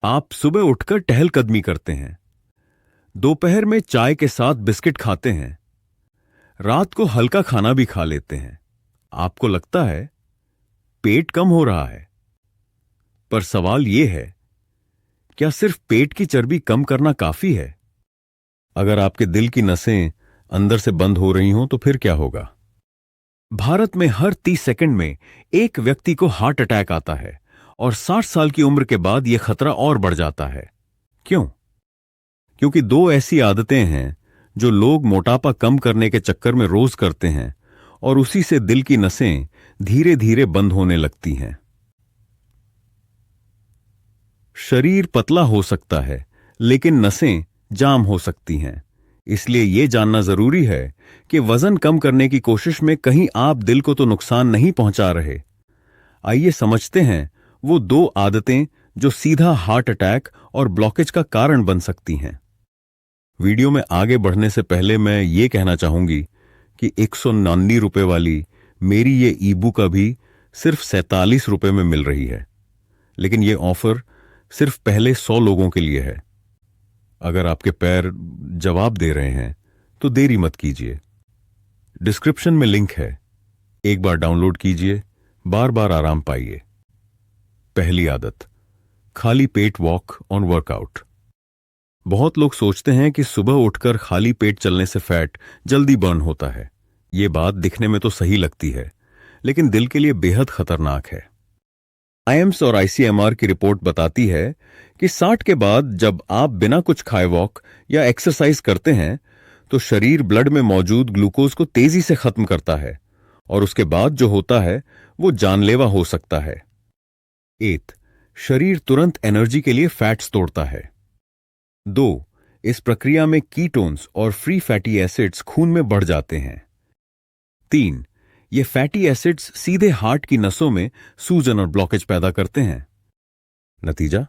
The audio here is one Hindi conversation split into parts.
आप सुबह उठकर टहलकदमी करते हैं, दोपहर में चाय के साथ बिस्किट खाते हैं, रात को हल्का खाना भी खा लेते हैं। आपको लगता है पेट कम हो रहा है, पर सवाल यह है, क्या सिर्फ पेट की चर्बी कम करना काफी है? अगर आपके दिल की नसें अंदर से बंद हो रही हों तो फिर क्या होगा? भारत में हर 30 सेकंड में एक व्यक्ति को हार्ट अटैक आता है और 60 साल की उम्र के बाद यह खतरा और बढ़ जाता है। क्यों? क्योंकि दो ऐसी आदतें हैं जो लोग मोटापा कम करने के चक्कर में रोज करते हैं और उसी से दिल की नसें धीरे धीरे बंद होने लगती हैं। शरीर पतला हो सकता है, लेकिन नसें जाम हो सकती हैं। इसलिए यह जानना जरूरी है कि वजन कम करने की कोशिश में कहीं आप दिल को तो नुकसान नहीं पहुंचा रहे। आइए समझते हैं वो दो आदतें जो सीधा हार्ट अटैक और ब्लॉकेज का कारण बन सकती हैं। वीडियो में आगे बढ़ने से पहले मैं ये कहना चाहूंगी कि 199 रुपए वाली मेरी ये ई बुक अभी सिर्फ 47 रुपए में मिल रही है, लेकिन ये ऑफर सिर्फ पहले 100 लोगों के लिए है। अगर आपके पैर जवाब दे रहे हैं तो देरी मत कीजिए। डिस्क्रिप्शन में लिंक है, एक बार डाउनलोड कीजिए, बार बार आराम पाइए। पहली आदत, खाली पेट वॉक ऑन वर्कआउट। बहुत लोग सोचते हैं कि सुबह उठकर खाली पेट चलने से फैट जल्दी बर्न होता है। यह बात दिखने में तो सही लगती है, लेकिन दिल के लिए बेहद खतरनाक है। आईएम्स और आईसीएमआर की रिपोर्ट बताती है कि 60 के बाद जब आप बिना कुछ खाए वॉक या एक्सरसाइज करते हैं तो शरीर ब्लड में मौजूद ग्लूकोज को तेजी से खत्म करता है और उसके बाद जो होता है वो जानलेवा हो सकता है। एट, शरीर तुरंत एनर्जी के लिए फैट्स तोड़ता है। 2, इस प्रक्रिया में कीटोन्स और फ्री फैटी एसिड्स खून में बढ़ जाते हैं। 3, ये फैटी एसिड्स सीधे हार्ट की नसों में सूजन और ब्लॉकेज पैदा करते हैं। नतीजा,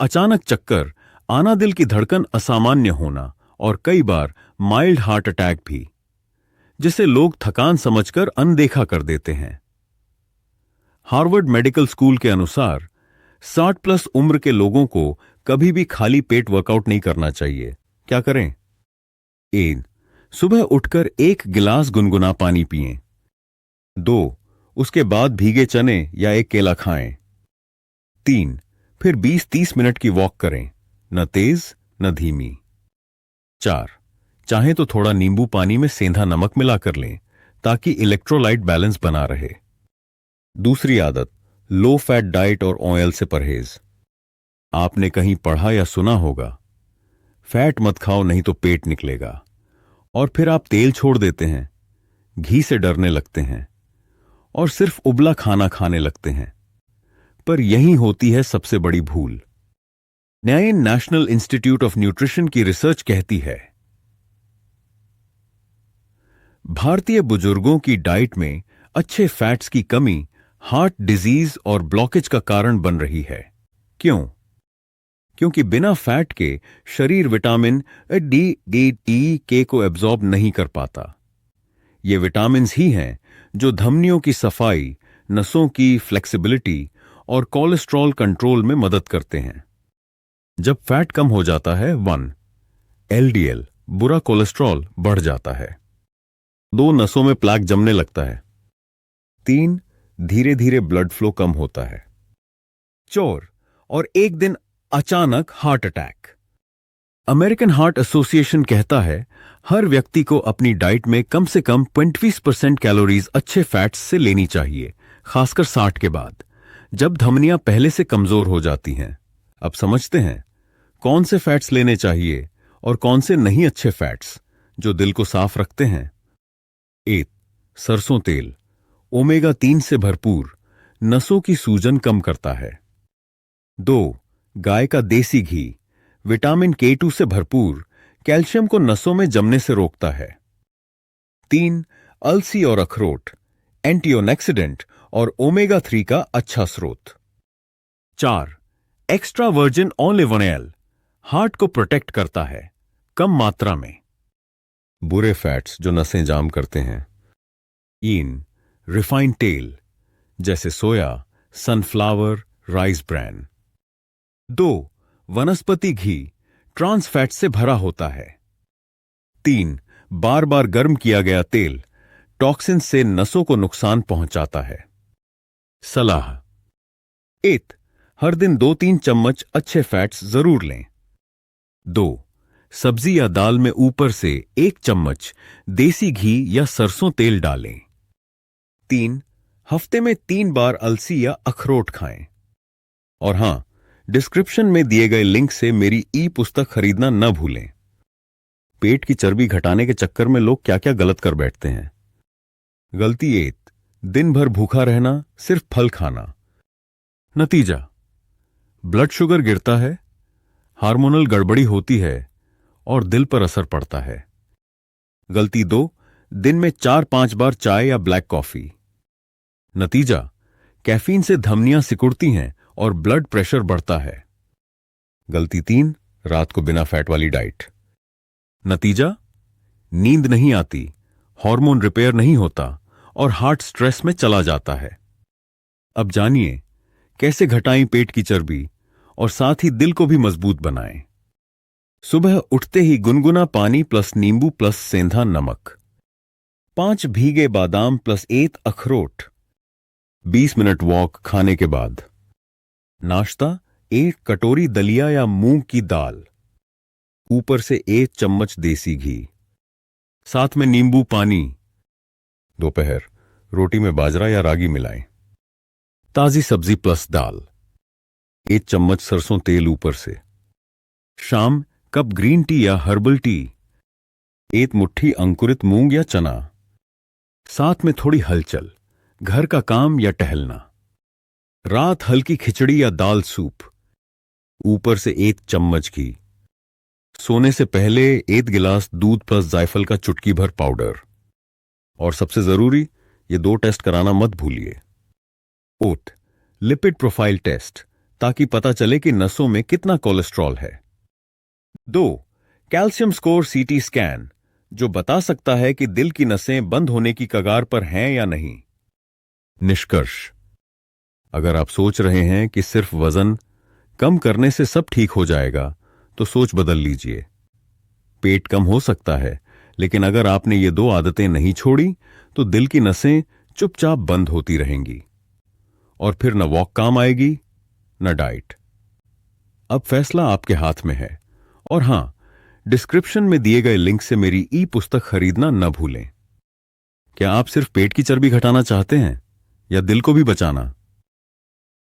अचानक चक्कर आना, दिल की धड़कन असामान्य होना और कई बार माइल्ड हार्ट अटैक भी, जिसे लोग थकान समझकर अनदेखा कर देते हैं। हार्वर्ड मेडिकल स्कूल के अनुसार 60 प्लस उम्र के लोगों को कभी भी खाली पेट वर्कआउट नहीं करना चाहिए। क्या करें? 1, सुबह उठकर 1 गिलास गुनगुना पानी पिएं। 2, उसके बाद भीगे चने या एक केला खाएं। 3, फिर 20-30 मिनट की वॉक करें, न तेज न धीमी। 4, चाहें तो थोड़ा नींबू पानी में सेंधा नमक मिलाकर लें ताकि इलेक्ट्रोलाइट बैलेंस बना रहे। दूसरी आदत, लो फैट डाइट और ऑयल से परहेज। आपने कहीं पढ़ा या सुना होगा, फैट मत खाओ नहीं तो पेट निकलेगा, और फिर आप तेल छोड़ देते हैं, घी से डरने लगते हैं और सिर्फ उबला खाना खाने लगते हैं। पर यही होती है सबसे बड़ी भूल। नेशनल इंस्टीट्यूट ऑफ न्यूट्रिशन की रिसर्च कहती है, भारतीय बुजुर्गों की डाइट में अच्छे फैट्स की कमी हार्ट डिजीज और ब्लॉकेज का कारण बन रही है। क्यों? क्योंकि बिना फैट के शरीर विटामिन डी को एब्जॉर्ब नहीं कर पाता। ये विटामिन्स ही हैं जो धमनियों की सफाई, नसों की फ्लेक्सिबिलिटी और कोलेस्ट्रॉल कंट्रोल में मदद करते हैं। जब फैट कम हो जाता है, 1, एलडीएल बुरा कोलेस्ट्रॉल बढ़ जाता है। 2, नसों में प्लेक जमने लगता है। 3, धीरे धीरे ब्लड फ्लो कम होता है। 4, और एक दिन अचानक heart attack. American heart association कहता है, हर व्यक्ति को अपनी डाइट में कम से कम 20% कैलोरीज अच्छे फैट्स से लेनी चाहिए, खासकर 60 के बाद, जब धमनियां पहले से कमजोर हो जाती हैं। अब समझते हैं कौन से फैट्स लेने चाहिए और कौन से नहीं अच्छे फैट्स जो दिल को साफ रखते हैं। 1, सरसों तेल, ओमेगा 3 से भरपूर, नसों की सूजन कम करता है। 2, गाय का देसी घी, विटामिन K2 से भरपूर, कैल्शियम को नसों में जमने से रोकता है। 3, अलसी और अखरोट, एंटीऑक्सीडेंट और ओमेगा 3 का अच्छा स्रोत। 4, extra virgin olive oil, heart को प्रोटेक्ट करता है, कम मात्रा में। बुरे फैट्स जो नसें जाम करते हैं। 3, रिफाइंड तेल, जैसे सोया, सनफ्लावर, राइस ब्रैन। 2. वनस्पति घी ट्रांस फैट से भरा होता है। 3. बार बार गर्म किया गया तेल टॉक्सिन से नसों को नुकसान पहुंचाता है। सलाह: 1. हर दिन 2-3 चम्मच अच्छे फैट्स जरूर लें। 2. सब्जी या दाल में ऊपर से 1 चम्मच देसी घी या सरसों तेल डालें। 3. हफ्ते में 3 बार अलसी या अखरोट खाएं। और हां, डिस्क्रिप्शन में दिए गए लिंक से मेरी ई पुस्तक खरीदना न भूलें। पेट की चर्बी घटाने के चक्कर में लोग क्या क्या गलत कर बैठते हैं। गलती 1. दिन भर भूखा रहना, सिर्फ फल खाना। नतीजा: ब्लड शुगर गिरता है, हार्मोनल गड़बड़ी होती है और दिल पर असर पड़ता है। गलती 2. दिन में 4-5 बार चाय या ब्लैक कॉफी। नतीजा: कैफीन से धमनियां सिकुड़ती हैं और ब्लड प्रेशर बढ़ता है। गलती 3. रात को बिना फैट वाली डाइट। नतीजा: नींद नहीं आती, हार्मोन रिपेयर नहीं होता और हार्ट स्ट्रेस में चला जाता है। अब जानिए कैसे घटाएं पेट की चर्बी और साथ ही दिल को भी मजबूत बनाएं। सुबह उठते ही गुनगुना पानी प्लस नींबू प्लस सेंधा नमक। 5 भीगे बादाम प्लस 1 अखरोट। 20 मिनट वॉक खाने के बाद। नाश्ता: 1 कटोरी दलिया या मूंग की दाल, ऊपर से 1 चम्मच देसी घी, साथ में नींबू पानी। दोपहर: रोटी में बाजरा या रागी मिलाएं। ताजी सब्जी प्लस दाल, 1 चम्मच सरसों तेल ऊपर से। शाम: कप ग्रीन टी या हर्बल टी, 1 मुट्ठी अंकुरित मूंग या चना, साथ में थोड़ी हलचल, घर का काम या टहलना। रात: हल्की खिचड़ी या दाल सूप, ऊपर से 1 चम्मच घी। सोने से पहले 1 गिलास दूध प्लस जायफल का चुटकी भर पाउडर। और सबसे जरूरी, ये 2 टेस्ट कराना मत भूलिए। ओट लिपिड प्रोफाइल टेस्ट, ताकि पता चले कि नसों में कितना कोलेस्ट्रॉल है। 2. कैल्शियम स्कोर सीटी स्कैन, जो बता सकता है कि दिल की नसें बंद होने की कगार पर हैं या नहीं। निष्कर्ष: अगर आप सोच रहे हैं कि सिर्फ वजन कम करने से सब ठीक हो जाएगा, तो सोच बदल लीजिए। पेट कम हो सकता है, लेकिन अगर आपने ये 2 आदतें नहीं छोड़ी, तो दिल की नसें चुपचाप बंद होती रहेंगी और फिर न वॉक काम आएगी न डाइट। अब फैसला आपके हाथ में है। और हां, डिस्क्रिप्शन में दिए गए लिंक से मेरी ई पुस्तक खरीदना न भूलें। क्या आप सिर्फ पेट की चर्बी घटाना चाहते हैं या दिल को भी बचाना?